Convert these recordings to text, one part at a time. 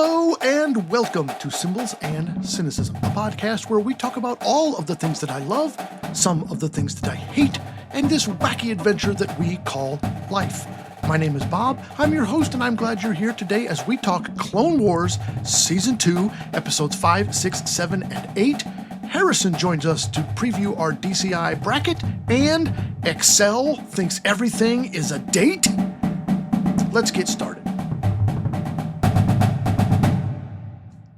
Hello and welcome to Symbols and Cynicism, a podcast where we talk about all of the things that I love, some of the things that I hate, and this wacky adventure that we call life. My name is Bob, I'm your host, and I'm glad you're here today as we talk Clone Wars Season 2, Episodes 5, 6, 7, and 8. Harrison joins us to preview our DCI Bracket, and Excel thinks everything is a date? Let's get started.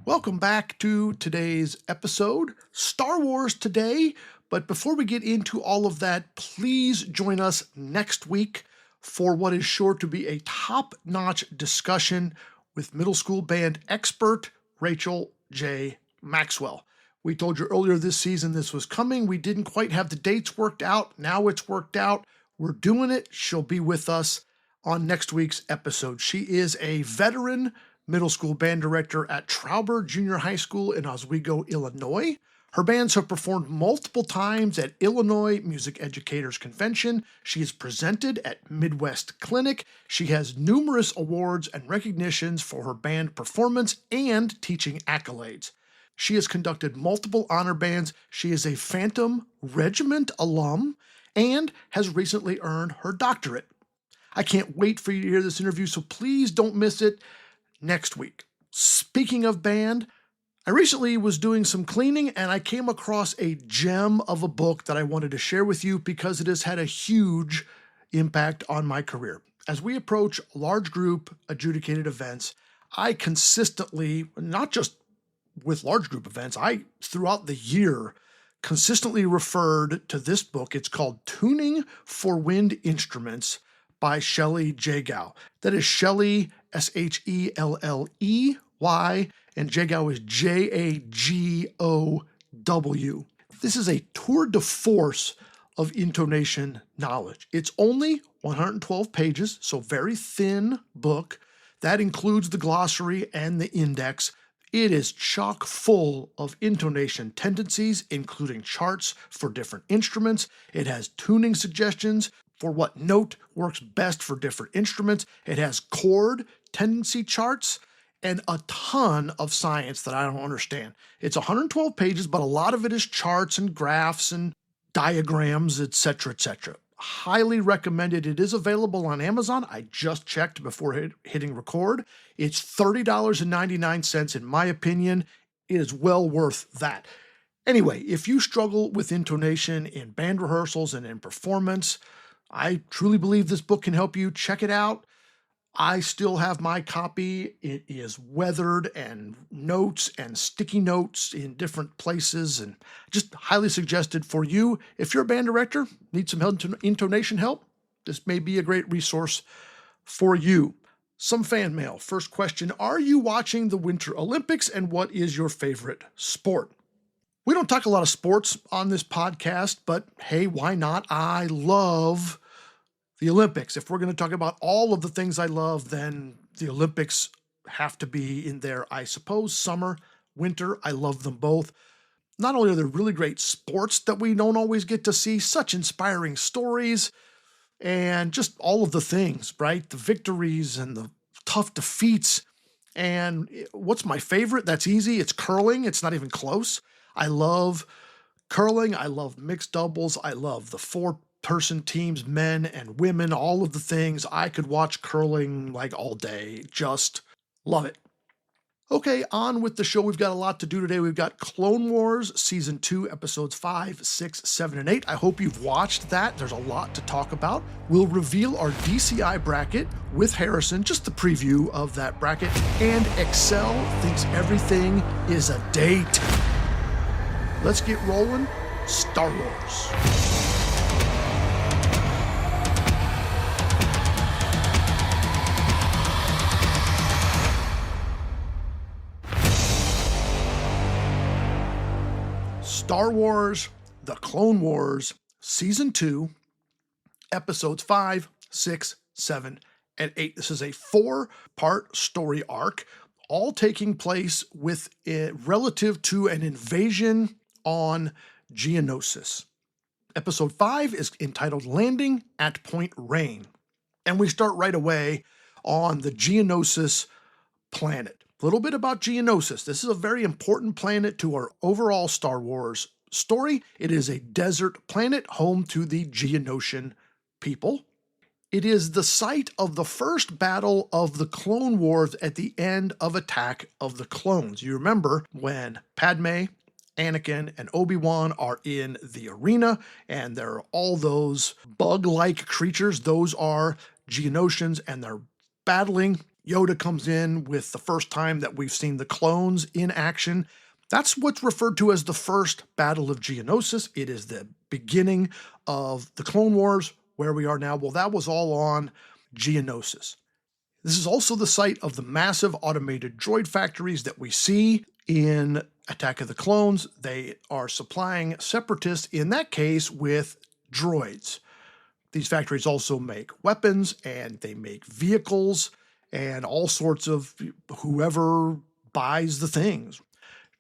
Welcome back to today's episode, Star Wars today, but before we get into all of that, please join us next week for what is sure to be a top-notch discussion with middle school band expert Rachel J. Maxwell. We told you earlier this season this was coming. We didn't quite have the dates worked out. Now it's worked out. We're doing it. She'll be with us on next week's episode. She is a veteran middle school band director at Trauber Junior High School in Oswego, Illinois. Her bands have performed multiple times at Illinois Music Educators Convention. She is presented at Midwest Clinic. She has numerous awards and recognitions for her band performance and teaching accolades. She has conducted multiple honor bands. She is a Phantom Regiment alum and has recently earned her doctorate. I can't wait for you to hear this interview, so please don't miss it next week. Speaking of band, I recently was doing some cleaning and I came across a gem of a book that I wanted to share with you because it has had a huge impact on my career. As we approach large group adjudicated events, I consistently, not just with large group events, I throughout the year consistently referred to this book. It's called Tuning for Wind Instruments by Shelley Jagow. That is Shelley, Shelley, and Jagow is Jagow. This is a tour de force of intonation knowledge. It's only 112 pages, so very thin book. That includes the glossary and the index. It is chock full of intonation tendencies, including charts for different instruments. It has tuning suggestions for what note works best for different instruments. It has chord tendency charts and a ton of science that I don't understand. It's 112 pages, but a lot of it is charts and graphs and diagrams, etc., etc. Highly recommended. It is available on Amazon. I just checked before hitting record. It's $30.99 in my opinion. It is well worth that. Anyway, if you struggle with intonation in band rehearsals and in performance, I truly believe this book can help you. Check it out. I still have my copy. It is weathered and notes and sticky notes in different places and just highly suggested for you. If you're a band director, need some intonation help, this may be a great resource for you. Some fan mail. First question, are you watching the Winter Olympics and what is your favorite sport? We don't talk a lot of sports on this podcast, but hey, why not? I love the Olympics. If we're going to talk about all of the things I love, then the Olympics have to be in there, I suppose. Summer, winter, I love them both. Not only are there really great sports that we don't always get to see, such inspiring stories, and just all of the things, right? The victories and the tough defeats. And what's my favorite? That's easy. It's curling. It's not even close. I love curling. I love mixed doubles. I love the four-person teams, men and women, all of the things. I could watch curling like all day. Just love it. Okay, on with the show. We've got a lot to do today. We've got Clone Wars Season 2, Episodes 5, 6, 7, and 8. I hope you've watched that. There's a lot to talk about. We'll reveal our DCI bracket with Harrison, just the preview of that bracket. And Excel thinks everything is a date. Let's get rolling. Star Wars. Star Wars, The Clone Wars, Season 2, Episodes 5, 6, 7, and 8. This is a 4-part story arc, all taking place relative to an invasion on Geonosis. Episode 5 is entitled Landing at Point Rain. And we start right away on the Geonosis planet. A little bit about Geonosis. This is a very important planet to our overall Star Wars story. It is a desert planet home to the Geonosian people. It is the site of the first battle of the Clone Wars at the end of Attack of the Clones. You remember when Padme, Anakin, and Obi-Wan are in the arena, and there are all those bug-like creatures. Those are Geonosians, and they're battling. Yoda comes in with the first time that we've seen the clones in action. That's what's referred to as the first Battle of Geonosis. It is the beginning of the Clone Wars, where we are now. Well, that was all on Geonosis. This is also the site of the massive automated droid factories that we see in Attack of the Clones. They are supplying Separatists, in that case, with droids. These factories also make weapons, and they make vehicles, and all sorts of whoever buys the things.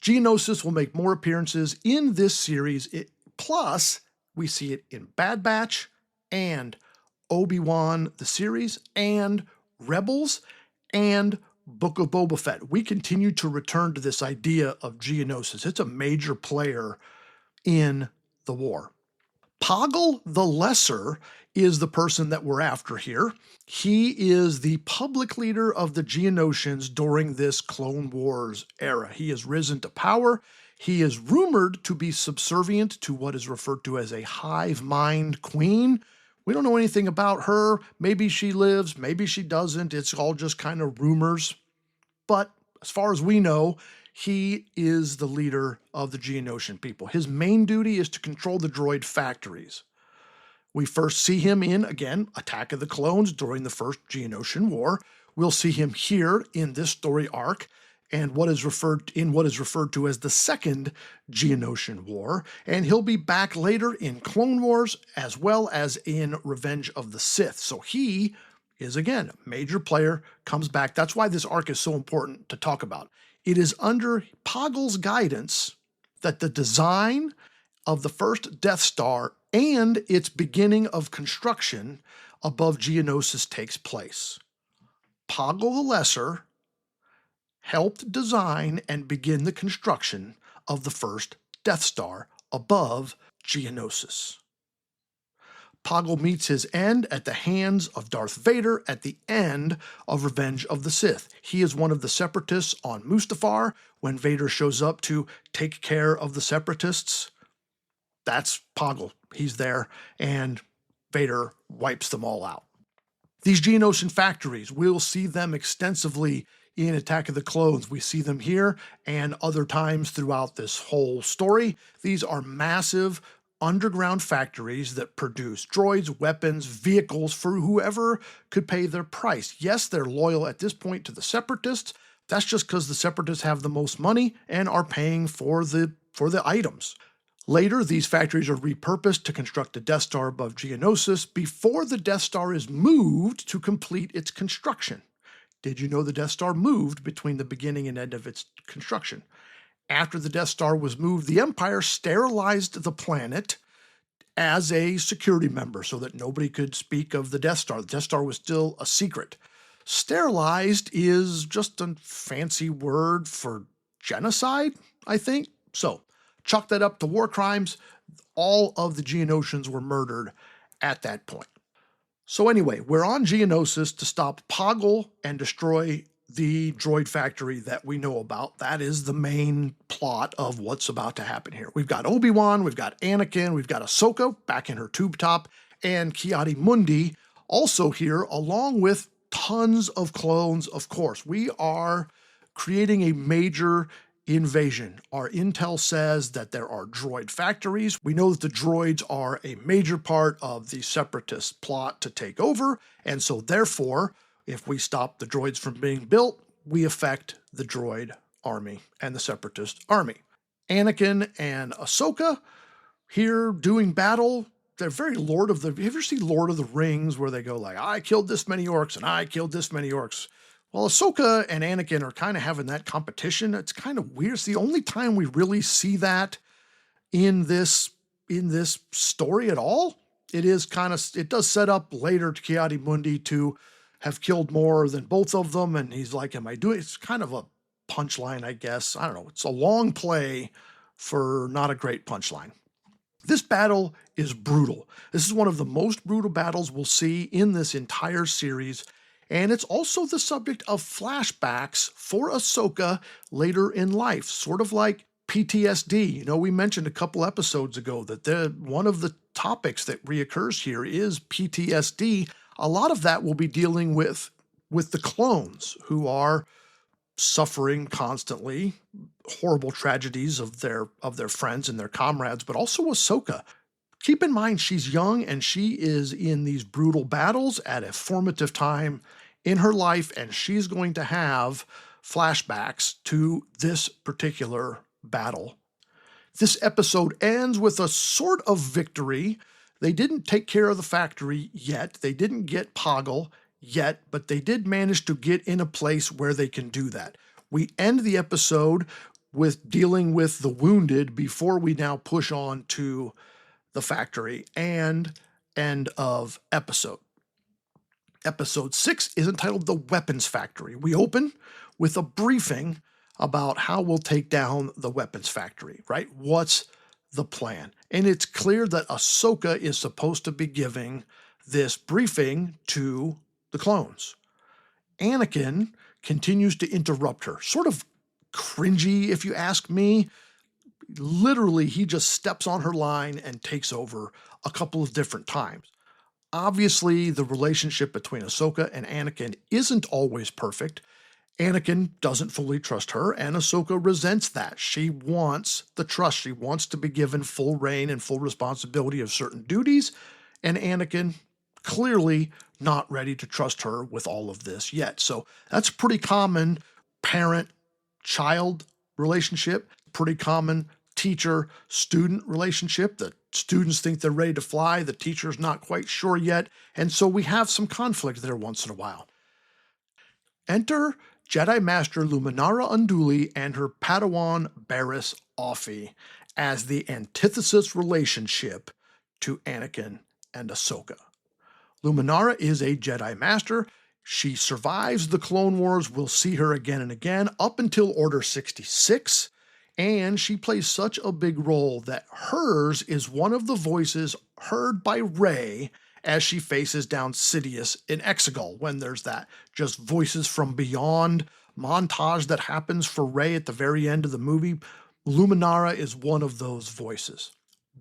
Geonosis will make more appearances in this series. Plus, we see it in Bad Batch and Obi-Wan the series and Rebels and Book of Boba Fett. We continue to return to this idea of Geonosis. It's a major player in the war. Poggle the Lesser is the person that we're after here. He is the public leader of the Geonosians during this Clone Wars era. He has risen to power. He is rumored to be subservient to what is referred to as a hive mind queen. We don't know anything about her. Maybe she lives, maybe she doesn't. It's all just kind of rumors. But as far as we know, he is the leader of the Geonosian people. His main duty is to control the droid factories. We first see him in, again, Attack of the Clones during the first Geonosian War. We'll see him here in this story arc and what is referred to as the Second Geonosian War, and he'll be back later in Clone Wars as well as in Revenge of the Sith. So he is, again, a major player, comes back. That's why this arc is so important to talk about. It is under Poggle's guidance that the design of the first Death Star and its beginning of construction above Geonosis takes place. Poggle the Lesser helped design and begin the construction of the first Death Star above Geonosis. Poggle meets his end at the hands of Darth Vader at the end of Revenge of the Sith. He is one of the Separatists on Mustafar when Vader shows up to take care of the Separatists. That's Poggle. He's there, and Vader wipes them all out. These Geonosian factories, we'll see them extensively in Attack of the Clones. We see them here and other times throughout this whole story. These are massive underground factories that produce droids, weapons, vehicles for whoever could pay their price. Yes, they're loyal at this point to the Separatists. That's just because the Separatists have the most money and are paying for the items. Later, these factories are repurposed to construct a Death Star above Geonosis before the Death Star is moved to complete its construction. Did you know the Death Star moved between the beginning and end of its construction? After the Death Star was moved, the Empire sterilized the planet as a security member so that nobody could speak of the Death Star. The Death Star was still a secret. Sterilized is just a fancy word for genocide, I think. So, chalk that up to war crimes. All of the Geonosians were murdered at that point. So anyway, we're on Geonosis to stop Poggle and destroy the droid factory that we know about. That is the main plot of what's about to happen here. We've got Obi-Wan, we've got Anakin, we've got Ahsoka back in her tube top, and Ki-Adi-Mundi also here, along with tons of clones, of course. We are creating a major invasion. Our intel says that there are droid factories. We know that the droids are a major part of the Separatist plot to take over, and so therefore, if we stop the droids from being built, we affect the droid army and the Separatist army. Anakin and Ahsoka here doing battle. They're very Lord of the... Have you ever seen Lord of the Rings where they go like, I killed this many orcs and I killed this many orcs? Well, Ahsoka and Anakin are kind of having that competition. It's kind of weird. It's the only time we really see that in this story at all. It does set up later to Ki-Adi-Mundi to have killed more than both of them, and he's like, am I doing... It's kind of a punchline, I guess. I don't know. It's a long play for not a great punchline. This battle is brutal. This is one of the most brutal battles we'll see in this entire series, and it's also the subject of flashbacks for Ahsoka later in life, sort of like PTSD. You know, we mentioned a couple episodes ago that one of the topics that reoccurs here is PTSD. A lot of that will be dealing with the clones who are suffering constantly horrible tragedies of their friends and their comrades, but also Ahsoka. Keep in mind she's young and she is in these brutal battles at a formative time in her life, and she's going to have flashbacks to this particular battle. This episode ends with a sort of victory. They didn't take care of the factory yet. They didn't get Poggle yet, but they did manage to get in a place where they can do that. We end the episode with dealing with the wounded before we now push on to the factory and end of episode. Episode 6 is entitled The Weapons Factory. We open with a briefing about how we'll take down the weapons factory, right? What's the plan? And it's clear that Ahsoka is supposed to be giving this briefing to the clones. Anakin continues to interrupt her, sort of cringy, if you ask me. Literally, he just steps on her line and takes over a couple of different times. Obviously, the relationship between Ahsoka and Anakin isn't always perfect. Anakin doesn't fully trust her, and Ahsoka resents that. She wants the trust. She wants to be given full reign and full responsibility of certain duties, and Anakin clearly not ready to trust her with all of this yet. So that's a pretty common parent-child relationship, pretty common teacher-student relationship. The students think they're ready to fly, the teacher's not quite sure yet, and so we have some conflict there once in a while. Enter Jedi Master Luminara Unduli and her Padawan Barriss Offee as the antithesis relationship to Anakin and Ahsoka. Luminara is a Jedi Master. She survives the Clone Wars. We'll see her again and again up until Order 66. And she plays such a big role that hers is one of the voices heard by Rey as she faces down Sidious in Exegol, when there's that just voices from beyond montage that happens for Rey at the very end of the movie. Luminara is one of those voices.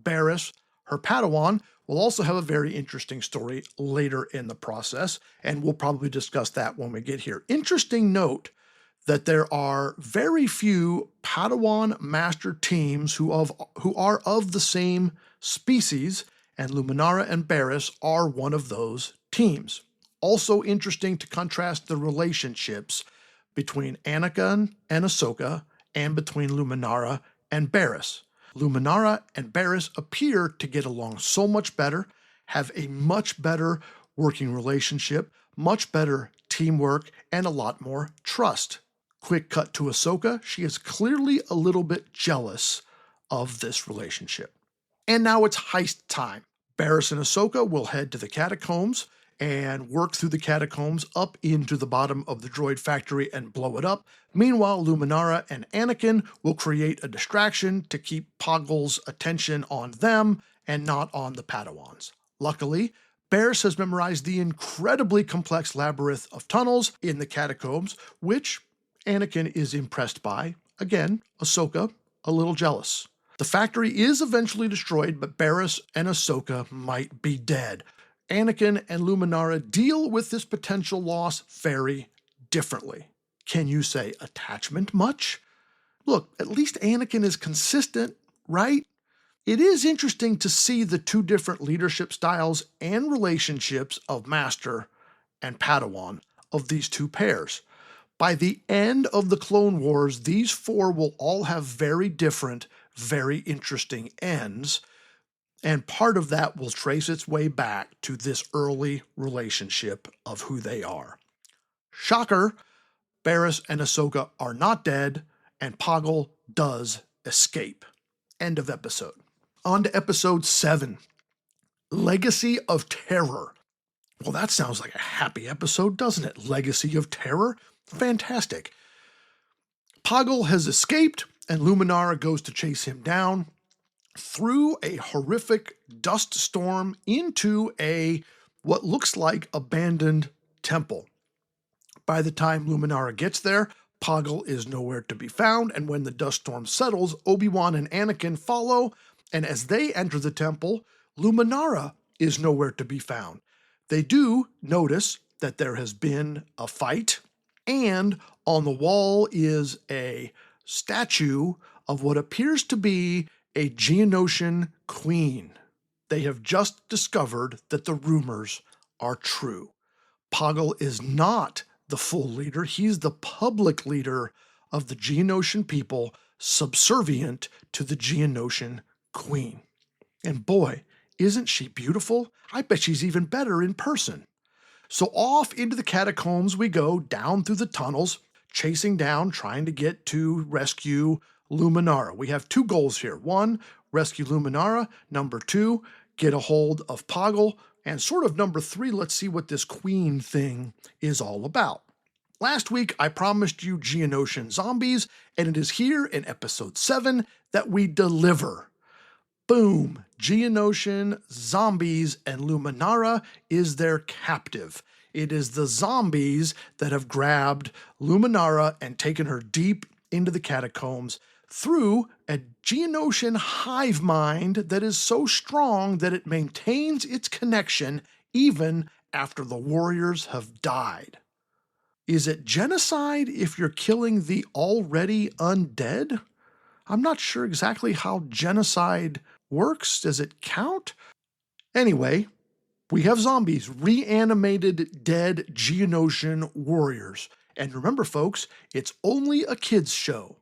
Barriss, her Padawan, will also have a very interesting story later in the process, and we'll probably discuss that when we get here. Interesting note that there are very few Padawan master teams who are of the same species, and Luminara and Barriss are one of those teams. Also interesting to contrast the relationships between Anakin and Ahsoka and between Luminara and Barriss. Luminara and Barriss appear to get along so much better, have a much better working relationship, much better teamwork, and a lot more trust. Quick cut to Ahsoka. She is clearly a little bit jealous of this relationship. And now it's heist time. Barriss and Ahsoka will head to the catacombs and work through the catacombs up into the bottom of the droid factory and blow it up. Meanwhile, Luminara and Anakin will create a distraction to keep Poggle's attention on them and not on the Padawans. Luckily, Barriss has memorized the incredibly complex labyrinth of tunnels in the catacombs, which Anakin is impressed by. Again, Ahsoka, a little jealous. The factory is eventually destroyed, but Barriss and Ahsoka might be dead. Anakin and Luminara deal with this potential loss very differently. Can you say attachment much? Look, at least Anakin is consistent, right? It is interesting to see the two different leadership styles and relationships of Master and Padawan of these two pairs. By the end of the Clone Wars, these four will all have very different, very interesting ends, and part of that will trace its way back to this early relationship of who they are. Shocker, Barriss and Ahsoka are not dead, and Poggle does escape. End of episode. On to episode 7, Legacy of Terror. Well, that sounds like a happy episode, doesn't it? Legacy of Terror? Fantastic. Poggle has escaped, and Luminara goes to chase him down through a horrific dust storm into what looks like abandoned temple. By the time Luminara gets there, Poggle is nowhere to be found, and when the dust storm settles, Obi-Wan and Anakin follow, and as they enter the temple, Luminara is nowhere to be found. They do notice that there has been a fight, and on the wall is a statue of what appears to be a Geonosian queen. They have just discovered that the rumors are true. Poggle is not the full leader. He's the public leader of the Geonosian people, subservient to the Geonosian queen. And boy, isn't she beautiful? I bet she's even better in person. So off into the catacombs we go, down through the tunnels, chasing down, trying to get to rescue Luminara. We have two goals here. One, rescue Luminara. Number two, get a hold of Poggle. And sort of number three, let's see what this queen thing is all about. Last week, I promised you Geonosian zombies, and it is here in episode 7 that we deliver. Boom! Geonosian zombies, and Luminara is their captive. It is the zombies that have grabbed Luminara and taken her deep into the catacombs through a Geonosian hive mind that is so strong that it maintains its connection even after the warriors have died. Is it genocide if you're killing the already undead? I'm not sure exactly how genocide works. Does it count? Anyway, we have zombies, reanimated dead Geonosian warriors. And remember, folks, it's only a kid's show.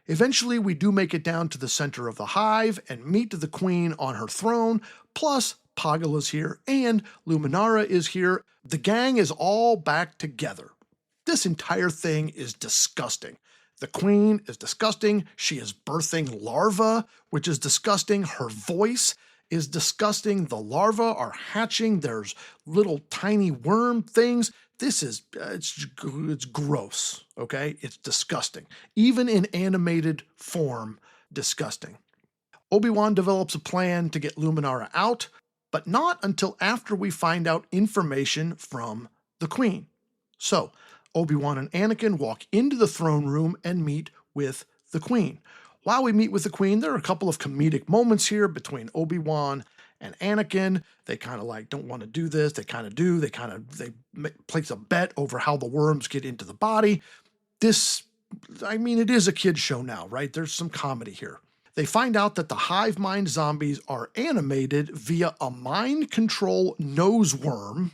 Eventually, we do make it down to the center of the hive and meet the queen on her throne, plus Poggle is here and Luminara is here. The gang is all back together. This entire thing is disgusting. The queen is disgusting. She is birthing larvae, which is disgusting. Her voice is disgusting. The larvae are hatching. There's little tiny worm things. This is, it's gross, okay? It's disgusting. Even in animated form, disgusting. Obi-Wan develops a plan to get Luminara out, but not until after we find out information from the Queen. So, Obi-Wan and Anakin walk into the throne room and meet with the Queen. While we meet with the Queen, there are a couple of comedic moments here between Obi-Wan and Anakin. They kind of like don't want to do this. They kind of do. They place a bet over how the worms get into the body. This, I mean, it is a kid's show now, right? There's some comedy here. They find out that the hive mind zombies are animated via a mind control nose worm.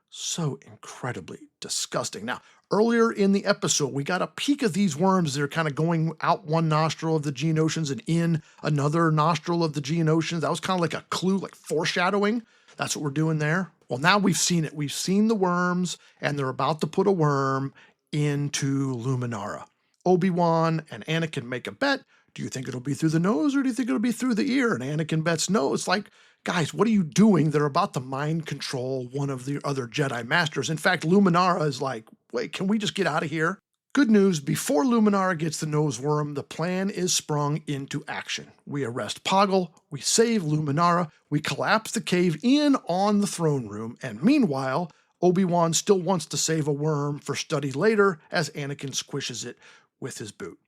So incredibly disgusting. Now, earlier in the episode, we got a peek of these worms. They're kind of going out one nostril of the Geonosians and in another nostril of the Geonosians. That was kind of like a clue, like foreshadowing. That's what we're doing there. Well, now we've seen it. We've seen the worms, and they're about to put a worm into Luminara. Obi-Wan and Anakin make a bet. Do you think it'll be through the nose or do you think it'll be through the ear? And Anakin bets no. It's like, guys, what are you doing? They're about to mind control one of the other Jedi Masters. In fact, Luminara is like, wait, can we just get out of here? Good news, before Luminara gets the nose worm, the plan is sprung into action. We arrest Poggle, we save Luminara, we collapse the cave in on the throne room, and meanwhile, Obi-Wan still wants to save a worm for study later as Anakin squishes it with his boot.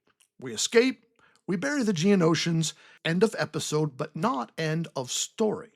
We escape, we bury the Geonosians, end of episode, but not end of story.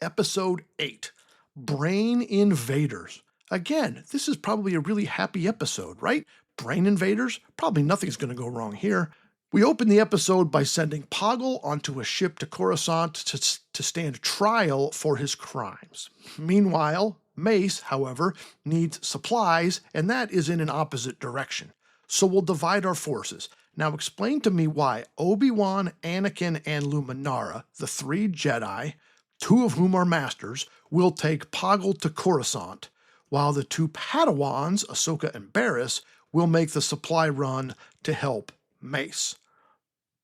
Episode 8, Brain Invaders. Again, this is probably a really happy episode, right? Brain invaders? Probably nothing's going to go wrong here. We open the episode by sending Poggle onto a ship to Coruscant to stand trial for his crimes. Meanwhile, Mace, however, needs supplies, and that is in an opposite direction. So we'll divide our forces. Now explain to me why Obi-Wan, Anakin, and Luminara, the three Jedi, two of whom are masters, will take Poggle to Coruscant, while the two Padawans, Ahsoka and Barriss, will make the supply run to help Mace.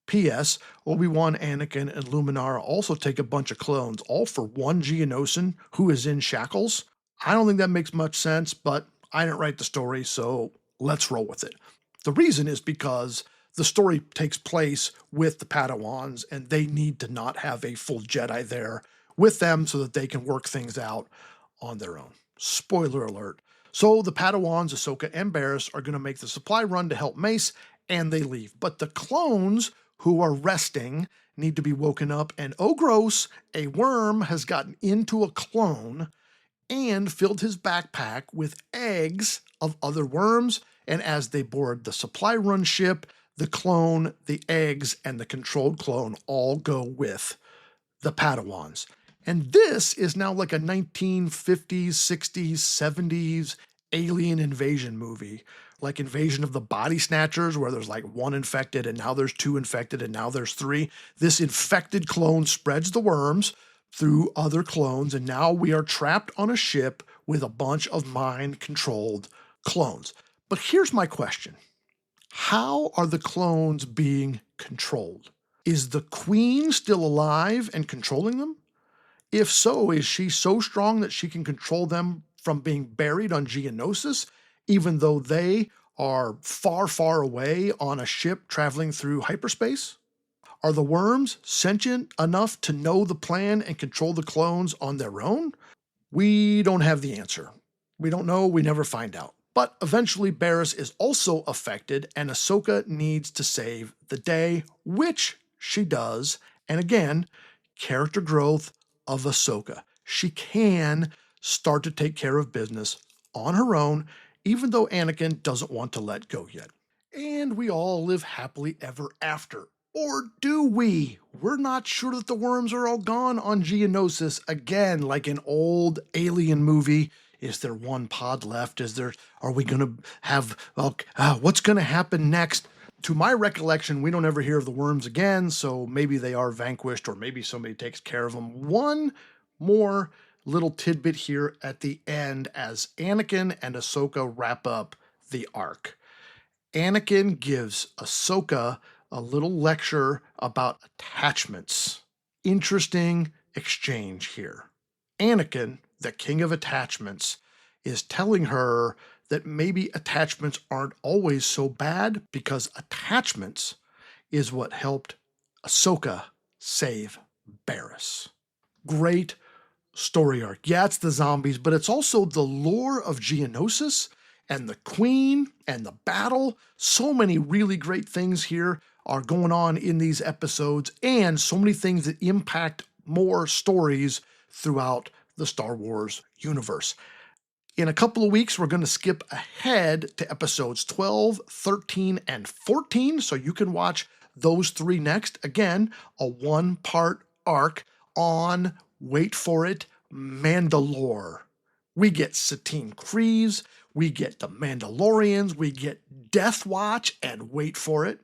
P.S. Obi-Wan, Anakin, and Luminara also take a bunch of clones, all for one Geonosian who is in shackles. I don't think that makes much sense, but I didn't write the story, so let's roll with it. The reason is because The story takes place with the Padawans, and they need to not have a full Jedi there with them so that they can work things out on their own. Spoiler alert. So the Padawans, Ahsoka and Barriss, are going to make the supply run to help Mace, and they leave. But the clones who are resting need to be woken up, and oh gross, a worm has gotten into a clone and filled his backpack with eggs of other worms. And as they board the supply run ship, the clone, the eggs, and the controlled clone all go with the Padawans. And this is now like a 1950s, 60s, 70s alien invasion movie, like Invasion of the Body Snatchers, where there's like one infected and now there's two infected and now there's three. This infected clone spreads the worms through other clones, and now we are trapped on a ship with a bunch of mind-controlled clones. But here's my question. How are the clones being controlled? Is the queen still alive and controlling them? If so, is she so strong that she can control them from being buried on Geonosis, even though they are far, far away on a ship traveling through hyperspace? Are the worms sentient enough to know the plan and control the clones on their own? We don't have the answer. We don't know, we never find out. But eventually Barriss is also affected, and Ahsoka needs to save the day, which she does. And again, character growth of Ahsoka. She can start to take care of business on her own, even though Anakin doesn't want to let go yet. And we all live happily ever after. Or do we? We're not sure that the worms are all gone on Geonosis again, like an old alien movie. Is there one pod left? Are we going to have, what's going to happen next? To my recollection, we don't ever hear of the worms again, so maybe they are vanquished or maybe somebody takes care of them. One more little tidbit here at the end as Anakin and Ahsoka wrap up the arc. Anakin gives Ahsoka a little lecture about attachments. Interesting exchange here. Anakin, the king of attachments, is telling her that maybe attachments aren't always so bad because attachments is what helped Ahsoka save Barriss. Great story arc. Yeah, it's the zombies, but it's also the lore of Geonosis and the Queen and the battle. So many really great things here are going on in these episodes, and so many things that impact more stories throughout the Star Wars universe. In a couple of weeks, we're going to skip ahead to episodes 12, 13, and 14, so you can watch those three next. Again, a one-part arc on, wait for it, Mandalore. We get Satine Kryze, we get the Mandalorians, we get Death Watch, and wait for it,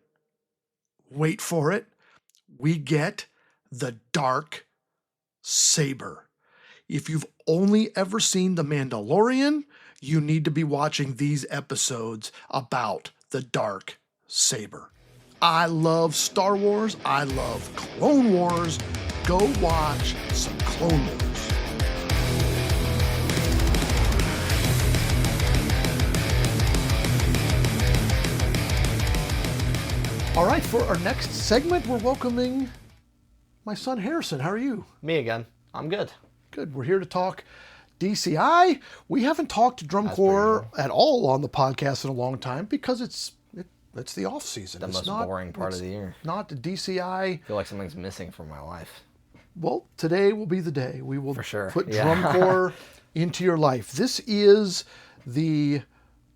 we get the Dark Saber. If you've only ever seen The Mandalorian, you need to be watching these episodes about the Dark Saber. I love Star Wars. I love Clone Wars. Go watch some Clone Wars. All right, for our next segment, we're welcoming my son Harrison. How are you? Me again. I'm good. Good. We're here to talk DCI. We haven't talked Drum Corps at all on the podcast in a long time because it's the off season. The most boring part of the year. Not the DCI. I feel like something's missing from my life. Well, today will be the day. We will For sure. put Drum Corps into your life. This is the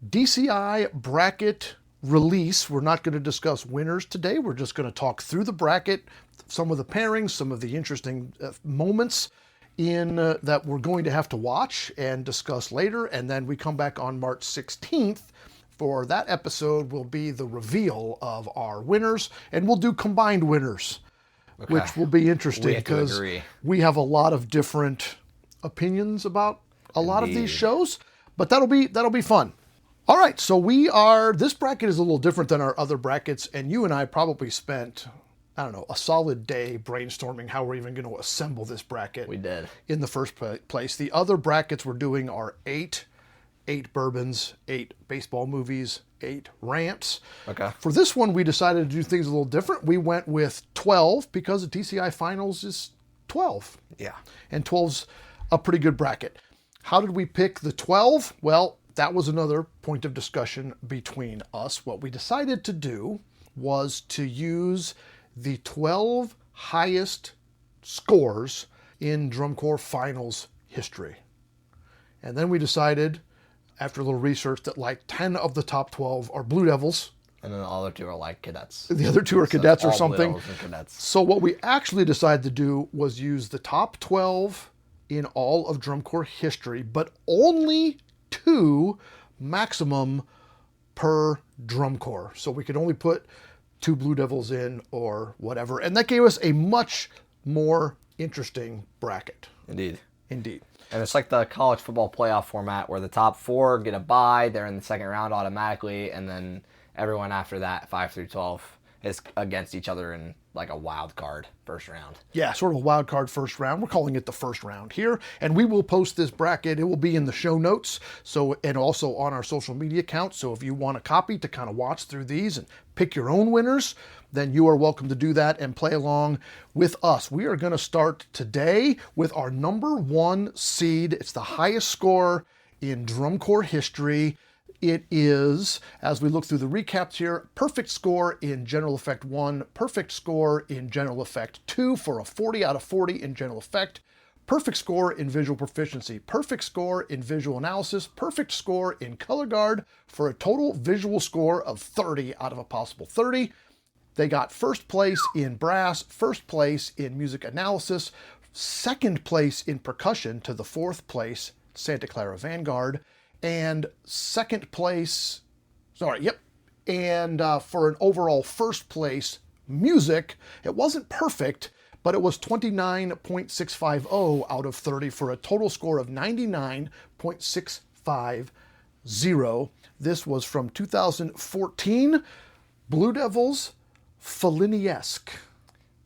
DCI Bracket release. We're not going to discuss winners today. We're just going to talk through the bracket, some of the pairings, some of the interesting moments in that we're going to have to watch and discuss later. And then we come back on March 16th. For that episode will be the reveal of our winners, and we'll do combined winners, which will be interesting because we have a lot of different opinions about a lot of these shows, but that'll be fun. All right, so this bracket is a little different than our other brackets, and you and I probably spent, I don't know, a solid day brainstorming how we're even going to assemble this bracket. We did. In the first place. The other brackets we're doing are 8 8 bourbons, 8 baseball movies, 8 rants. Okay. For this one, we decided to do things a little different. We went with 12 because the DCI Finals is 12. Yeah. And 12's a pretty good bracket. How did we pick the 12? Well, that was another point of discussion between us. What we decided to do was to use the 12 highest scores in drum corps finals history. And then we decided, after a little research, that like 10 of the top 12 are Blue Devils. And then the other 2 are like cadets. The other 2 are cadets or all Blue something. Devils and cadets. So what we actually decided to do was use the top 12 in all of drum corps history, but only 2 maximum per drum corps. So we could only put 2 Blue Devils in or whatever. And that gave us a much more interesting bracket. Indeed. Indeed. And it's like the college football playoff format where the top 4 get a bye, they're in the second round automatically, and then everyone after that, 5 through 12, is against each other in like a wild card first round. Yeah, sort of a wild card first round. We're calling it the first round here. And we will post this bracket. It will be in the show notes. So, and also on our social media accounts. So if you want a copy to kind of watch through these and pick your own winners, then you are welcome to do that and play along with us. We are going to start today with our number 1 seed. It's the highest score in drum corps history. It is, as we look through the recaps here, perfect score in General Effect 1, perfect score in General Effect 2 for a 40 out of 40 in General Effect, perfect score in Visual Proficiency, perfect score in Visual Analysis, perfect score in Color Guard for a total visual score of 30 out of a possible 30. They got first place in Brass, first place in Music Analysis, second place in Percussion to the 4th place Santa Clara Vanguard, and second place, and for an overall first place music, it wasn't perfect, but it was 29.650 out of 30 for a total score of 99.650. This was from 2014, Blue Devils, Fellini-esque.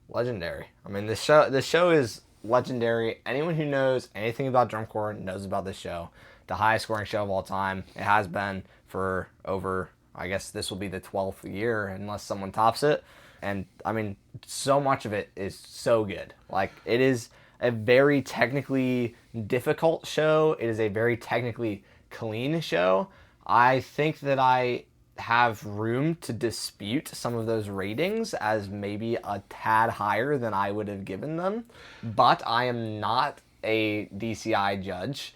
Legendary. I mean, this show is legendary. Anyone who knows anything about drum corps knows about this show. The highest scoring show of all time. It has been for over, I guess this will be the 12th year unless someone tops it. And I mean, so much of it is so good. Like, it is a very technically difficult show. It is a very technically clean show. I think that I have room to dispute some of those ratings as maybe a tad higher than I would have given them. But I am not a DCI judge.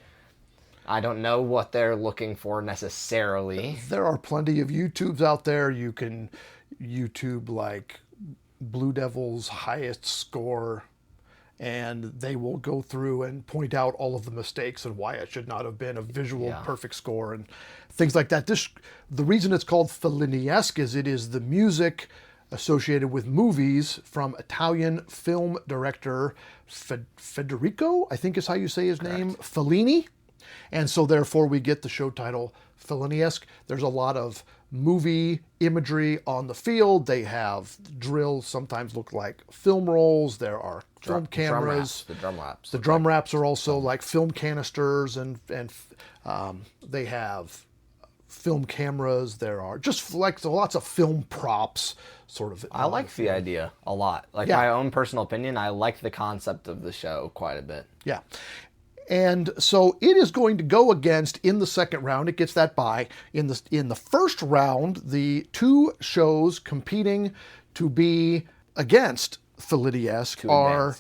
I don't know what they're looking for necessarily. There are plenty of YouTubes out there. You can YouTube like Blue Devils highest score, and they will go through and point out all of the mistakes and why it should not have been a visual perfect score and things like that. The reason it's called Fellini-esque is it is the music associated with movies from Italian film director Federico, I think is how you say his name, Fellini. And so therefore we get the show title Fellini-esque. There's a lot of movie imagery on the field. They have drills, sometimes look like film rolls. There are film cameras. The drum raps. The drum raps are also like film canisters, and they have film cameras. There are just like lots of film props, sort of. I like the idea a lot. Like, my own personal opinion, I like the concept of the show quite a bit. Yeah. And so it is going to go against, in the second round, it gets that bye. In the first round, the 2 shows competing to be against Fellini-esque are...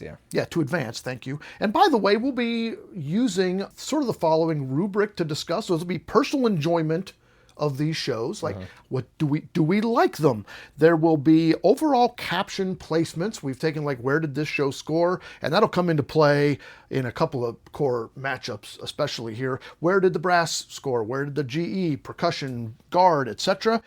to advance, thank you. And by the way, we'll be using sort of the following rubric to discuss. So it'll be personal enjoyment of these shows, like what do we like them? There will be overall caption placements. We've taken like where did this show score, and that'll come into play in a couple of core matchups, especially here. Where did the brass score? Where did the GE, percussion, guard, etc.?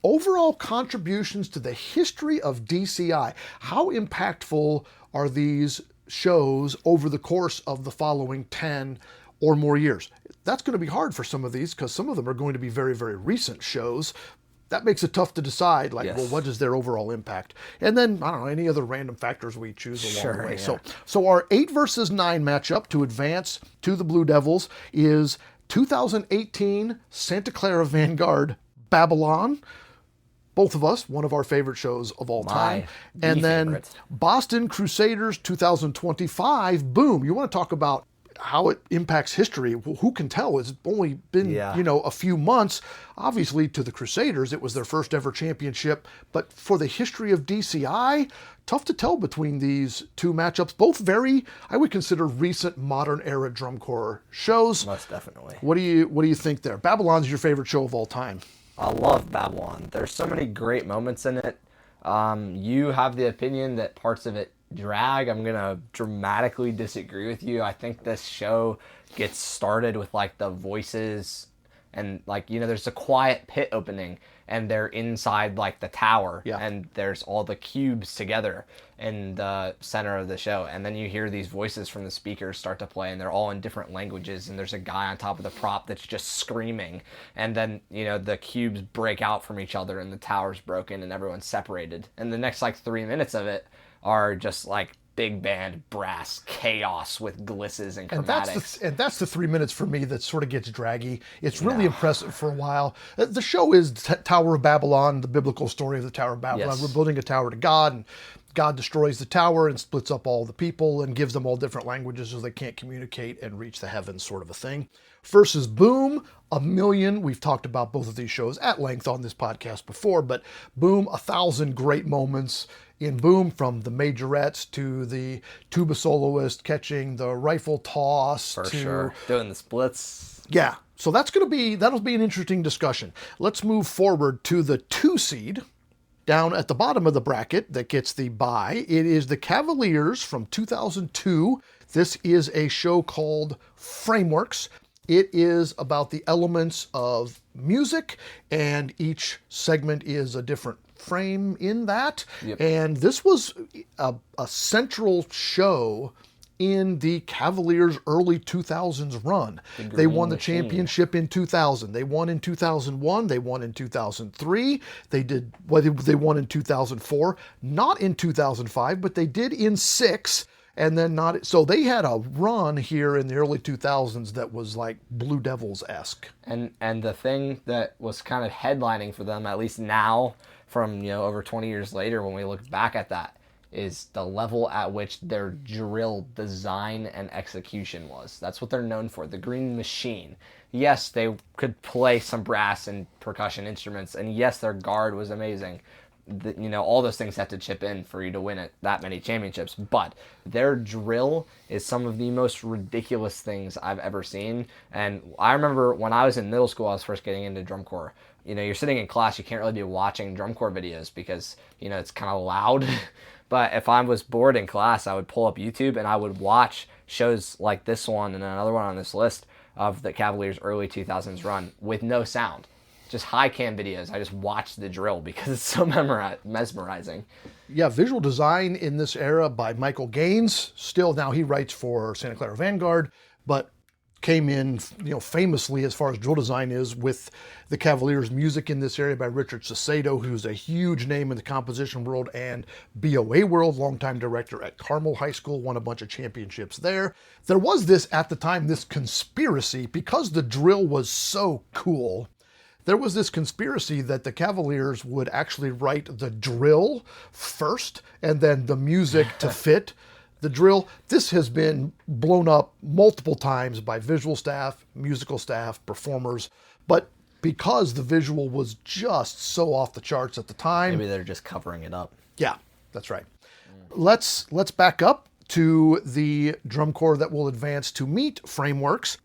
Overall contributions to the history of DCI. How impactful are these shows over the course of the following 10 or more years? That's going to be hard for some of these because some of them are going to be very, very recent shows. That makes it tough to decide, like, well, what is their overall impact? And then, I don't know, any other random factors we choose along the way. So our 8 versus 9 matchup to advance to the Blue Devils is 2018 Santa Clara Vanguard Babylon. Both of us, one of our favorite shows of all time. And then favorite. Boston Crusaders 2025, boom. You want to talk about how it impacts history. Well, who can tell? It's only been, a few months. Obviously, to the Crusaders, it was their first ever championship. But for the history of DCI, tough to tell between these two matchups. Both very, I would consider, recent modern era drum corps shows. Most definitely. What do you think there? Babylon's your favorite show of all time. I love Babylon. There's so many great moments in it. You have the opinion that parts of it drag. I'm gonna dramatically disagree with you. I think this show gets started with like the voices and like, there's a quiet pit opening and they're inside like the tower and there's all the cubes together in the center of the show, and then you hear these voices from the speakers start to play and they're all in different languages, and there's a guy on top of the prop that's just screaming, and then the cubes break out from each other and the tower's broken and everyone's separated, and the next like 3 minutes of it are just like big band brass chaos with glisses and chromatics. And that's the 3 minutes for me that sort of gets draggy. It's really impressive for a while. The show is Tower of Babylon, the biblical story of the Tower of Babylon. Yes. We're building a tower to God, and God destroys the tower and splits up all the people and gives them all different languages so they can't communicate and reach the heavens, sort of a thing. Versus Boom, a million. We've talked about both of these shows at length on this podcast before, but Boom, 1,000 great moments in Boom, from the majorettes to the tuba soloist catching the rifle toss. For sure. Doing the splits. Yeah. So that'll be an interesting discussion. Let's move forward to the 2 seed. Down at the bottom of the bracket that gets the bye, it is the Cavaliers from 2002. This is a show called Frameworks. It is about the elements of music, and each segment is a different frame in that. Yep. And this was a central show in the Cavaliers' early 2000s run. They won the championship in 2000. They won in 2001. They won in 2003. They won in 2004. Not in 2005, but they did in 6. And then not. So they had a run here in the early 2000s that was like Blue Devils-esque. And the thing that was kind of headlining for them, at least now, from over 20 years later, when we look back at that, is the level at which their drill design and execution was. That's what they're known for, the Green Machine. Yes, they could play some brass and percussion instruments, and yes, their guard was amazing. All those things have to chip in for you to win it that many championships, but their drill is some of the most ridiculous things I've ever seen. And I remember when I was in middle school, I was first getting into drum corps. You're sitting in class, you can't really be watching drum corps videos because, it's kind of loud. But if I was bored in class, I would pull up YouTube and I would watch shows like this one and another one on this list of the Cavaliers' early 2000s run with no sound. Just high cam videos. I just watched the drill because it's so mesmerizing. Yeah, visual design in this era by Michael Gaines. Still, now he writes for Santa Clara Vanguard, but came in, famously as far as drill design is with the Cavaliers' music in this area by Richard Sacedo, who's a huge name in the composition world and BOA world, longtime director at Carmel High School, won a bunch of championships there. There was at the time, this conspiracy, because the drill was so cool. There was this conspiracy that the Cavaliers would actually write the drill first and then the music to fit the drill. This has been blown up multiple times by visual staff, musical staff, performers, but because the visual was just so off the charts at the time. Maybe they're just covering it up. Yeah, that's right. Let's back up to the drum corps that will advance to meet Frameworks.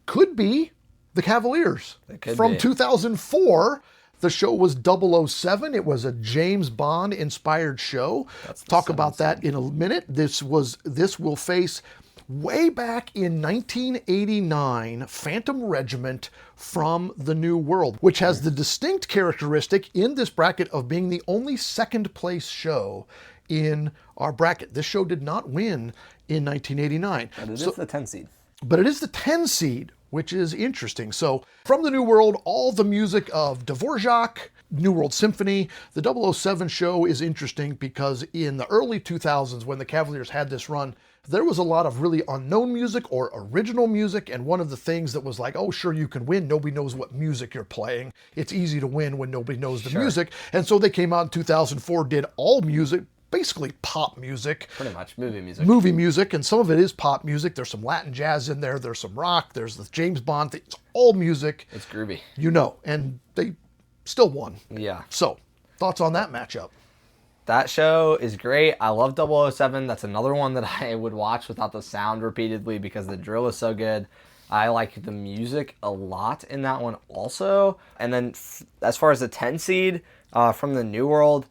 Could be the Cavaliers. From 2004. The show was 007. It was a James Bond inspired show. Talk about that in a minute. This will face way back in 1989 Phantom Regiment from the New World, which has the distinct characteristic in this bracket of being the only second place show in our bracket. This show did not win in 1989. But it is the 10 seed. But it is the 10 seed, which is interesting. So from the New World, all the music of Dvorak, New World Symphony. The 007 show is interesting because in the early 2000s, when the Cavaliers had this run, there was a lot of really unknown music or original music, and one of the things that was like, oh, sure, you can win. Nobody knows what music you're playing. It's easy to win when nobody knows the music. And so they came out in 2004, did all music, basically pop music. Pretty much, movie music. Movie music, and some of it is pop music. There's some Latin jazz in there. There's some rock. There's the James Bond thing. It's all music. It's groovy. And they still won. Yeah. So, thoughts on that matchup? That show is great. I love 007. That's another one that I would watch without the sound repeatedly because the drill is so good. I like the music a lot in that one also. And then as far as the 10 seed from the New World,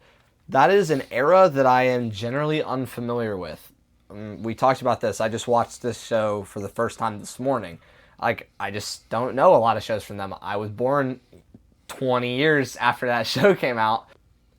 that is an era that I am generally unfamiliar with. We talked about this. I just watched this show for the first time this morning. Like, I just don't know a lot of shows from them. I was born 20 years after that show came out.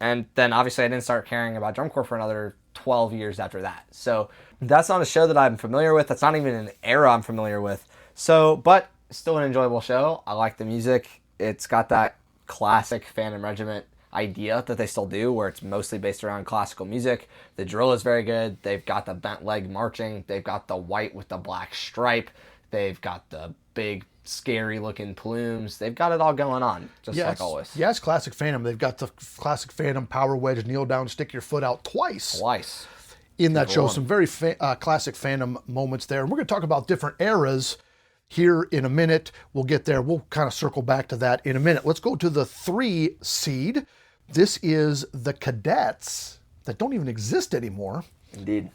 And then obviously I didn't start caring about drum corps for another 12 years after that. So that's not a show that I'm familiar with. That's not even an era I'm familiar with. So, but still an enjoyable show. I like the music. It's got that classic Phantom Regiment idea that they still do, where it's mostly based around classical music. The drill is very good. They've got the bent leg marching. They've got the white with the black stripe. They've got the big scary looking plumes. They've got it all going on, just like always. Yeah, it's classic Phantom. They've got the classic Phantom power wedge, kneel down, stick your foot out twice in that show. Some very classic Phantom moments there. And we're going to talk about different eras here in a minute. We'll get there. We'll kind of circle back to that in a minute. Let's go to the 3 seed. This is the Cadets that don't even exist anymore. Indeed.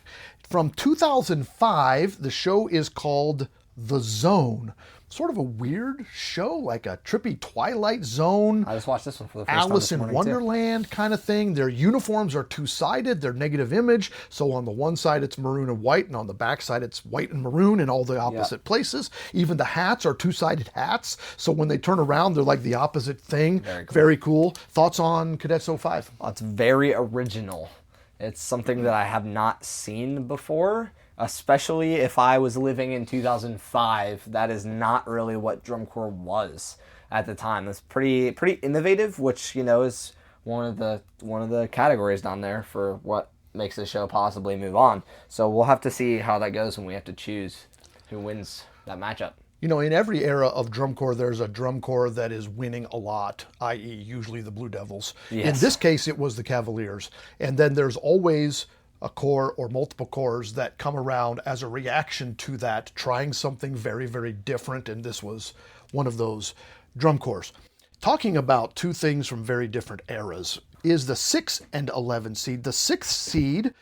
From 2005, the show is called The Zone. Sort of a weird show, like a trippy Twilight Zone. I just watched this one for the first time Alice this in morning, Wonderland kind of thing. Their uniforms are two-sided. They're negative image. So on the one side, it's maroon and white, and on the back side, it's white and maroon in all the opposite places. Even the hats are two-sided hats. So when they turn around, they're like the opposite thing. Very cool. Thoughts on Cadets 05? It's very original. It's something that I have not seen before. Especially if I was living in 2005, that is not really what drum corps was at the time. It's pretty innovative, which is one of the categories down there for what makes the show possibly move on. So we'll have to see how that goes when we have to choose who wins that matchup. In every era of drum corps, there's a drum corps that is winning a lot, i.e. usually the Blue Devils. Yes. In this case, it was the Cavaliers. And then there's always a corps or multiple corps that come around as a reaction to that, trying something very, very different, and this was one of those drum corps. Talking about two things from very different eras is the 6 and 11 seed. The 6th seed,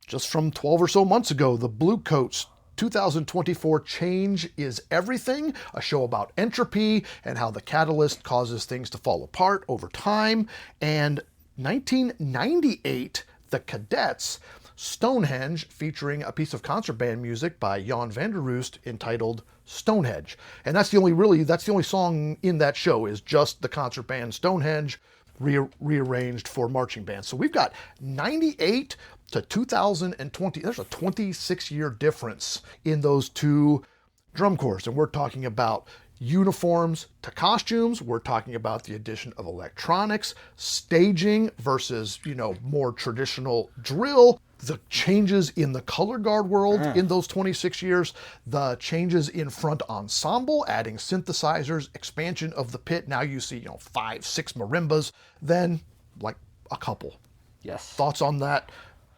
just from 12 or so months ago, the Blue Coats 2024 Change is Everything, a show about entropy and how the catalyst causes things to fall apart over time. And 1998, the Cadets, Stonehenge, featuring a piece of concert band music by Jan van der Roost entitled Stonehenge. And that's the only song in that show is just the concert band Stonehenge rearranged for marching band. So we've got 98 to 2020. There's a 26-year difference in those two drum corps. And we're talking about uniforms to costumes. We're talking about the addition of electronics, staging versus, more traditional drill. The changes in the color guard world in those 26 years, the changes in front ensemble, adding synthesizers, expansion of the pit. Now you see, 5, 6 marimbas, then like a couple. Yes. Thoughts on that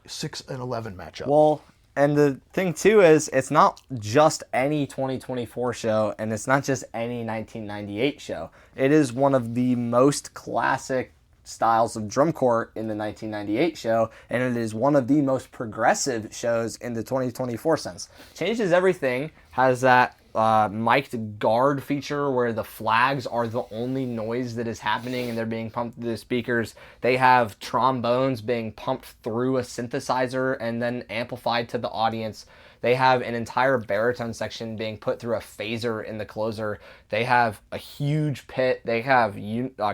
6 and 11 matchup? Well, and the thing too is it's not just any 2024 show, and it's not just any 1998 show. It is one of the most classic styles of drum corps in the 1998 show, and it is one of the most progressive shows in the 2024 sense. Changes Everything has that mic'd guard feature where the flags are the only noise that is happening and they're being pumped through the speakers. They have trombones being pumped through a synthesizer and then amplified to the audience. They have an entire baritone section being put through a phaser in the closer. They have a huge pit. They have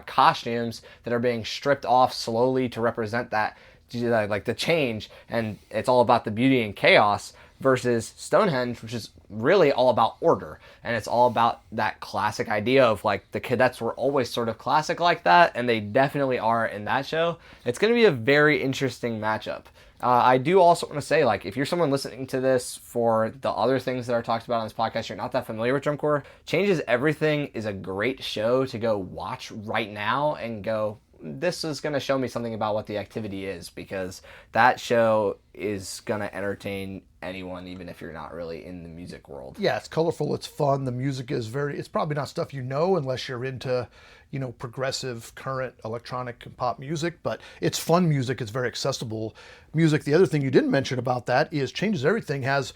costumes that are being stripped off slowly to represent that, like the change. And it's all about the beauty and chaos versus Stonehenge, which is really all about order. And it's all about that classic idea of like the Cadets were always sort of classic like that. And they definitely are in that show. It's going to be a very interesting matchup. I do also want to say, like, if you're someone listening to this for the other things that are talked about on this podcast, you're not that familiar with drum corps, Changes Everything is a great show to go watch right now and go, this is going to show me something about what the activity is, because that show is going to entertain anyone, even if you're not really in the music world. Yeah, it's colorful, it's fun, the music is it's probably not stuff you know unless you're into, progressive, current electronic and pop music, but it's fun music, it's very accessible music. The other thing you didn't mention about that is Changes Everything has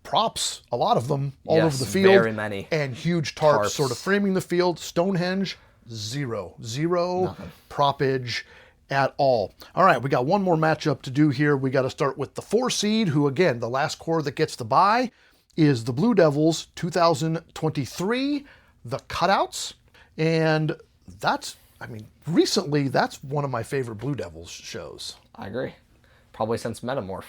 props, a lot of them, all over the field. Very many. And huge tarps sort of framing the field. Stonehenge, zero Nothing. propage at all. All right, we got one more matchup to do here. We got to start with the 4 seed, who, again, the last corps that gets the bye is the Blue Devils 2023, the Cutouts. And recently, that's one of my favorite Blue Devils shows. I agree. Probably since Metamorph.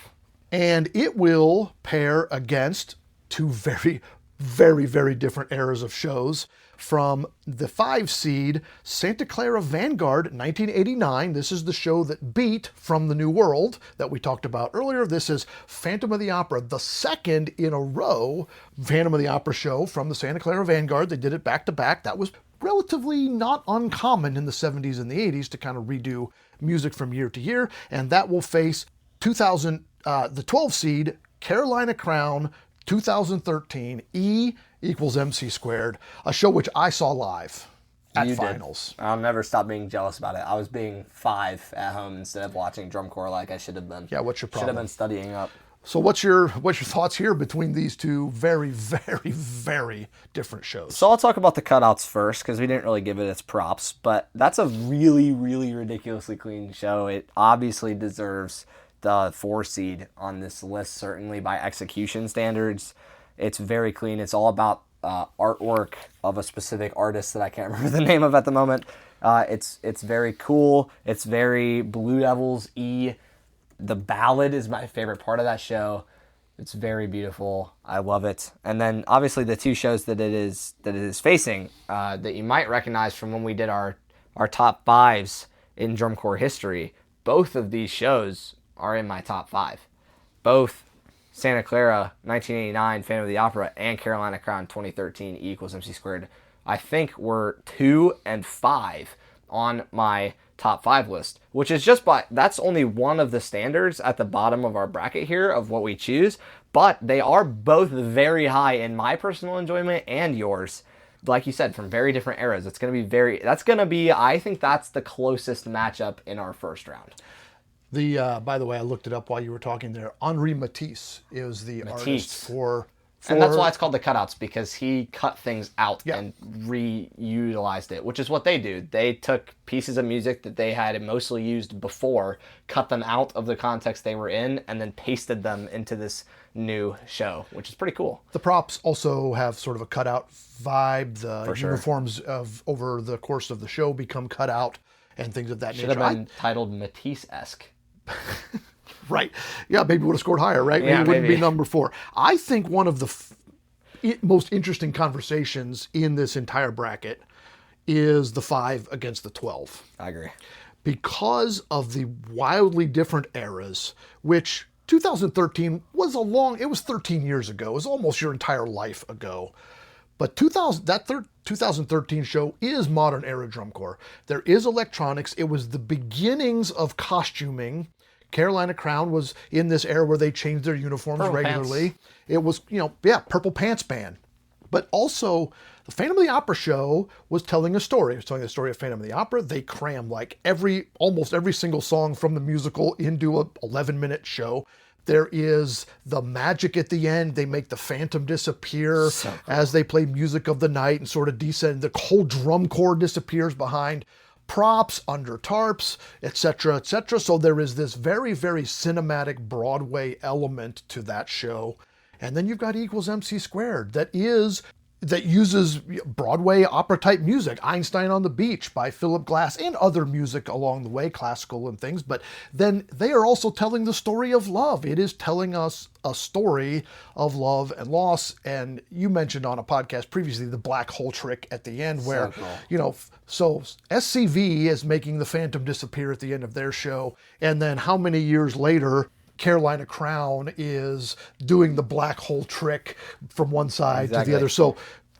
And it will pair against 2 very, very, very different eras of shows. From the 5 seed, Santa Clara Vanguard, 1989. This is the show that beat From the New World that we talked about earlier. This is Phantom of the Opera, the second in a row Phantom of the Opera show from the Santa Clara Vanguard. They did it back to back. That was relatively not uncommon in the 70s and the 80s to kind of redo music from year to year. And that will face the 12 seed, Carolina Crown, 2013, E equals MC squared, a show which I saw live at finals. I'll never stop being jealous about it. I was being 5 at home instead of watching drum corps like I should have been. Yeah, what's your problem? Should have been studying up. So what's your thoughts here between these 2 very, very, very different shows? So I'll talk about the Cutouts first, because we didn't really give it its props, but that's a really, really ridiculously clean show. It obviously deserves the 4 seed on this list, certainly by execution standards. It's very clean. It's all about artwork of a specific artist that I can't remember the name of at the moment. It's very cool. It's very Blue Devils-y. The ballad is my favorite part of that show. It's very beautiful. I love it. And then obviously the 2 shows that it is facing that you might recognize from when we did our top 5s in drum corps history. Both of these shows are in my top 5. Both Santa Clara 1989 Phantom of the Opera and Carolina Crown 2013 E equals MC squared, I think, were 2 and 5 on my top 5 list, which is that's only one of the standards at the bottom of our bracket here of what we choose, but they are both very high in my personal enjoyment and yours. Like you said, from very different eras. I think that's the closest matchup in our first round. By the way, I looked it up while you were talking there. Henri Matisse is the artist for and that's why it's called the Cutouts, because he cut things out and reutilized it, which is what they do. They took pieces of music that they had mostly used before, cut them out of the context they were in, and then pasted them into this new show, which is pretty cool. The props also have sort of a cutout vibe. The uniforms over the course of the show become cut out and things of that nature. Should have been titled Matisse-esque. Right. Yeah, maybe would have scored higher, right? Yeah, maybe it wouldn't be number 4. I think one of the most interesting conversations in this entire bracket is the 5 against the 12. I agree. Because of the wildly different eras, which 2013 was it was 13 years ago. It was almost your entire life ago. But 2013 show is modern era drum corps. There is electronics. It was the beginnings of costuming. Carolina Crown was in this era where they changed their uniforms regularly. Pants. It was, Purple Pants Band. But also, the Phantom of the Opera show was telling a story. It was telling the story of Phantom of the Opera. They crammed almost every single song from the musical into a 11-minute show. There is the magic at the end. They make the Phantom disappear as they play Music of the Night and sort of descend. The whole drum corps disappears behind props, under tarps, etc., etc. So there is this very, very cinematic Broadway element to that show. And then you've got E equals MC squared that uses Broadway opera type music, Einstein on the Beach by Philip Glass, and other music along the way, classical and things. But then they are also telling the story of love. It is telling us a story of love and loss. And you mentioned on a podcast previously the black hole trick at the end where, so SCV is making the Phantom disappear at the end of their show. And then how many years later, Carolina Crown is doing the black hole trick from one side to the other. So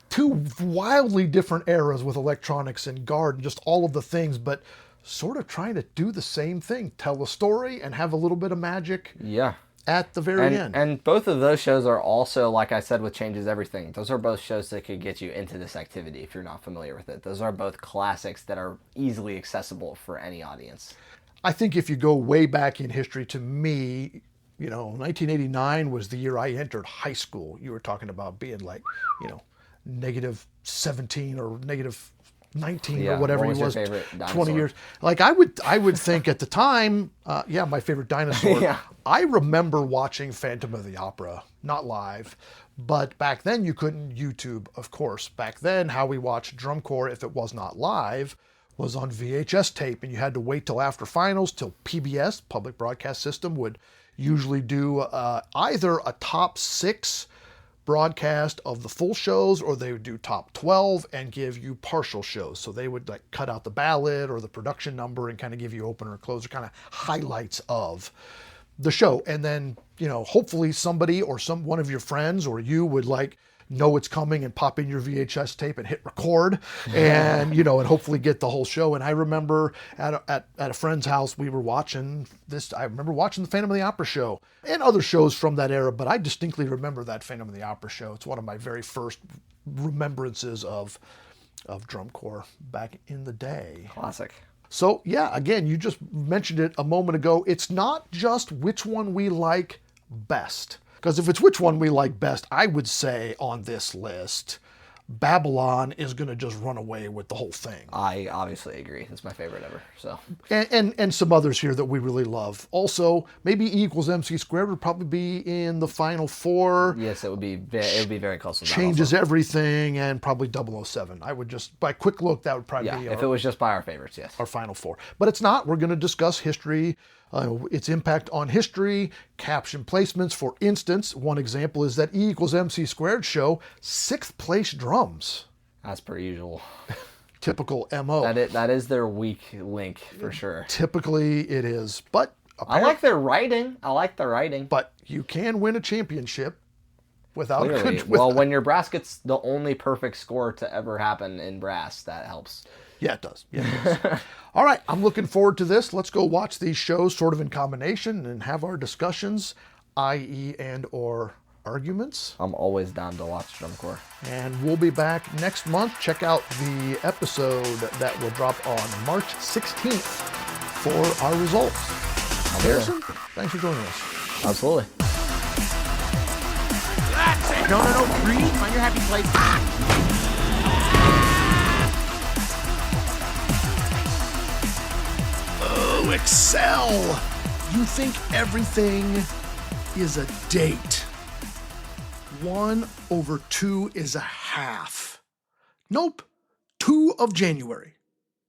two wildly different eras with electronics and guard and just all of the things, but sort of trying to do the same thing, tell a story and have a little bit of magic. Yeah. At the very end. And both of those shows are also, like I said, with Changes Everything. Those are both shows that could get you into this activity if you're not familiar with it. Those are both classics that are easily accessible for any audience. I think if you go way back in history, to me, 1989 was the year I entered high school. You were talking about being like, negative 17 or negative 19 or whatever he was, 20 years. Like I would think at the time, my favorite dinosaur. Yeah. I remember watching Phantom of the Opera, not live, but back then you couldn't YouTube, of course. Back then, how we watched drum corps, if it was not live, was on VHS tape, and you had to wait till after finals, till PBS, Public Broadcast System, would usually do either a top 6 broadcast of the full shows, or they would do top 12 and give you partial shows. So they would like cut out the ballad or the production number and kind of give you opener or closer, kind of highlights of the show. And then, hopefully somebody or one of your friends or you would like know it's coming and pop in your VHS tape and hit record and, and hopefully get the whole show. And I remember at a friend's house, we were watching this. I remember watching the Phantom of the Opera show and other shows from that era, but I distinctly remember that Phantom of the Opera show. It's one of my very first remembrances of drum corps back in the day. Classic. So yeah, again, you just mentioned it a moment ago. It's not just which one we like best. Because if it's which one we like best, I would say on this list, Babylon is going to just run away with the whole thing. I obviously agree. It's my favorite ever. So and some others here that we really love. Also, maybe E = MC squared would probably be in the final 4. Yes, it would be very close to that. Changes Everything and probably 007. I would just, by quick look, that would probably be if it was just by our favorites, yes. Our final 4. But it's not. We're going to discuss history, its impact on history, caption placements. For instance, one example is that E = MC squared show, 6th place drums. As per usual. Typical MO. That is their weak link for sure. Typically it is. But I like their writing. But you can win a championship without Clearly. Well, when your brass gets the only perfect score to ever happen in brass, that helps. Yeah, it does. All right, I'm looking forward to this. Let's go watch these shows sort of in combination and have our discussions, i.e. and or arguments. I'm always down to watch drum corps. And we'll be back next month. Check out the episode that will drop on March 16th for our results. Harrison, thanks for joining us. Absolutely. That's it. No. Breathe. Find your happy place. Oh, Excel! You think everything is a date. 1/2 is a half. Nope. 2 of January.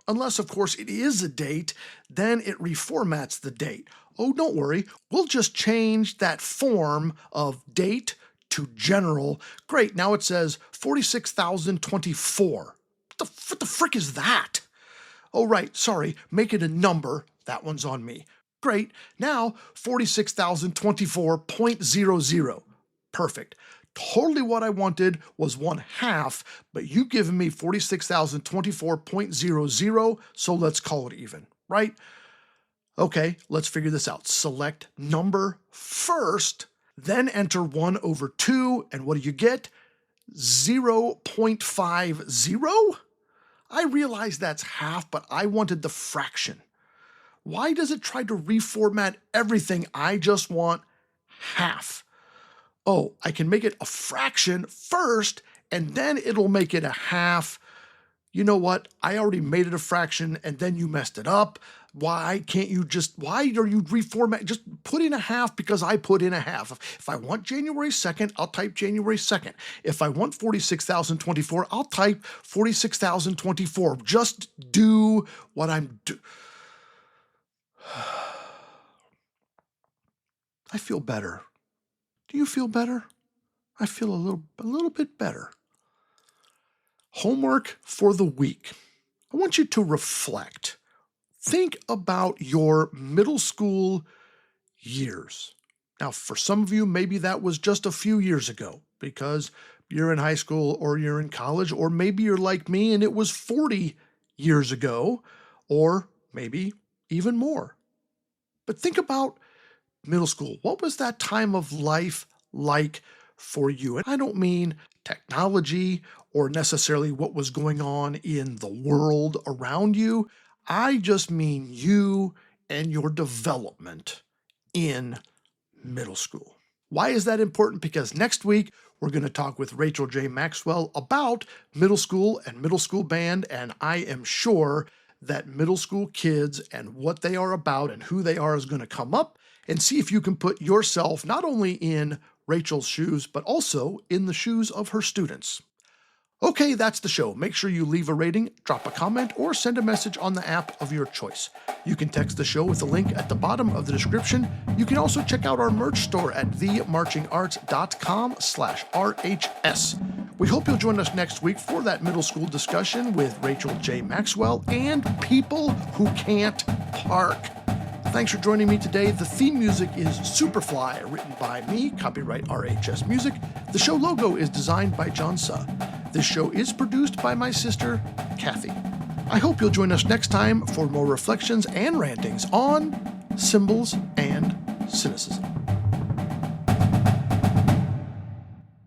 Unless, of course, it is a date, then it reformats the date. Oh, don't worry. We'll just change that form of date to general. Great. Now it says 46,024. What the frick is that? Oh, right. Sorry. Make it a number. That one's on me. Great. Now 46,024.00. Perfect. Totally what I wanted was 1/2, but you've given me 46,024.00, so let's call it even, right? Okay, let's figure this out. Select number first, then enter 1/2, and what do you get? 0.50? I realize that's half, but I wanted the fraction. Why does it try to reformat everything? I just want half. Oh, I can make it a fraction first, and then it'll make it a half. You know what? I already made it a fraction, and then you messed it up. Why are you reformat? Just put in a half because I put in a half. If I want January 2nd, I'll type January 2nd. If I want 46,024, I'll type 46,024. Just do what I'm doing. I feel better. Do you feel better? I feel a little bit better. Homework for the week. I want you to reflect. Think about your middle school years. Now, for some of you, maybe that was just a few years ago because you're in high school or you're in college, or maybe you're like me and it was 40 years ago, or maybe even more. But think about middle school. What was that time of life like for you? And I don't mean technology or necessarily what was going on in the world around you. I just mean you and your development in middle school. Why is that important? Because next week we're going to talk with Rachel J. Maxwell about middle school and middle school band, and I am sure that middle school kids and what they are about and who they are is going to come up, and see if you can put yourself not only in Rachel's shoes, but also in the shoes of her students. Okay, that's the show. Make sure you leave a rating, drop a comment, or send a message on the app of your choice. You can text the show with the link at the bottom of the description. You can also check out our merch store at themarchingarts.com/RHS. We hope you'll join us next week for that middle school discussion with Rachel J. Maxwell and people who can't park. Thanks for joining me today. The theme music is Superfly, written by me, copyright RHS Music. The show logo is designed by John Suh. This show is produced by my sister, Kathy. I hope you'll join us next time for more reflections and rantings on symbols and cynicism.